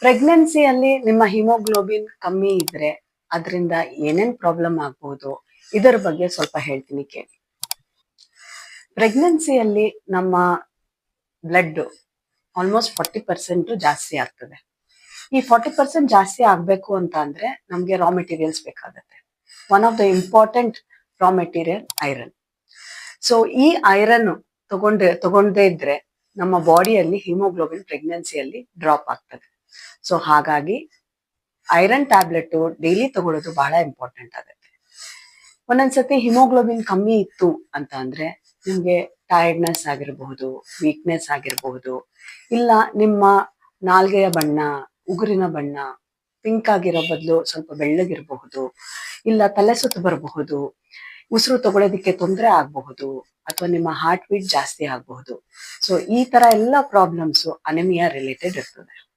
ಪ್ರೆಗ್ನೆನ್ಸಿಯಲ್ಲಿ ನಿಮ್ಮ ಹಿಮೋಗ್ಲೋಬಿನ್ ಕಮ್ಮಿ ಇದ್ರೆ ಅದರಿಂದ ಏನೇನ್ ಪ್ರಾಬ್ಲಮ್ ಆಗ್ಬಹುದು ಇದರ ಬಗ್ಗೆ ಸ್ವಲ್ಪ ಹೇಳ್ತೀನಿ ಕೇಳಿ. ಪ್ರೆಗ್ನೆನ್ಸಿಯಲ್ಲಿ ನಮ್ಮ ಬ್ಲಡ್ ಆಲ್ಮೋಸ್ಟ್ 40% ಜಾಸ್ತಿ ಆಗ್ತದೆ. ಈ 40% ಜಾಸ್ತಿ ಆಗ್ಬೇಕು ಅಂತ ಅಂದ್ರೆ ನಮ್ಗೆ ರಾ ಮೆಟೀರಿಯಲ್ಸ್ ಬೇಕಾಗತ್ತೆ. One of the important raw material iron. So ಈ ಐರನ್ ತಗೊಂಡೇ ಇದ್ರೆ ನಮ್ಮ ಬಾಡಿಯಲ್ಲಿ ಹಿಮೋಗ್ಲೋಬಿನ್ ಪ್ರೆಗ್ನೆನ್ಸಿಯಲ್ಲಿ ಡ್ರಾಪ್ ಆಗ್ತದೆ. ಸೊ ಹಾಗಾಗಿ ಐರನ್ ಟ್ಯಾಬ್ಲೆಟ್ ಡೈಲಿ ತಗೊಳ್ಳೋದು ಬಹಳ ಇಂಪಾರ್ಟೆಂಟ್ ಆಗುತ್ತೆ. ಒಂದೊಂದ್ಸತಿ ಹಿಮೋಗ್ಲೋಬಿನ್ ಕಮ್ಮಿ ಇತ್ತು ಅಂತ ಅಂದ್ರೆ ನಿಮ್ಗೆ ಟೈರ್ಡ್ನೆಸ್ ಆಗಿರಬಹುದು, ವೀಕ್ನೆಸ್ ಆಗಿರಬಹುದು, ಇಲ್ಲ ನಿಮ್ಮ ನಾಲ್ಗೆಯ ಬಣ್ಣ, ಉಗುರಿನ ಬಣ್ಣ ಪಿಂಕ್ ಆಗಿರೋ ಬದಲು ಸ್ವಲ್ಪ ಬೆಳ್ಳಗಿರಬಹುದು, ಇಲ್ಲ ತಲೆ ಸುತ್ತು ಬರಬಹುದು, ಉಸಿರು ತಗೊಳ್ಳೋದಿಕ್ಕೆ ತೊಂದರೆ ಆಗಬಹುದು, ಅಥವಾ ನಿಮ್ಮ ಹಾರ್ಟ್ ಬೀಟ್ ಜಾಸ್ತಿ ಆಗಬಹುದು. ಸೊ ಈ ತರ ಎಲ್ಲ ಪ್ರಾಬ್ಲಮ್ಸ್ ಅನಿಮಿಯಾ ರಿಲೇಟೆಡ್ ಇರ್ತದೆ.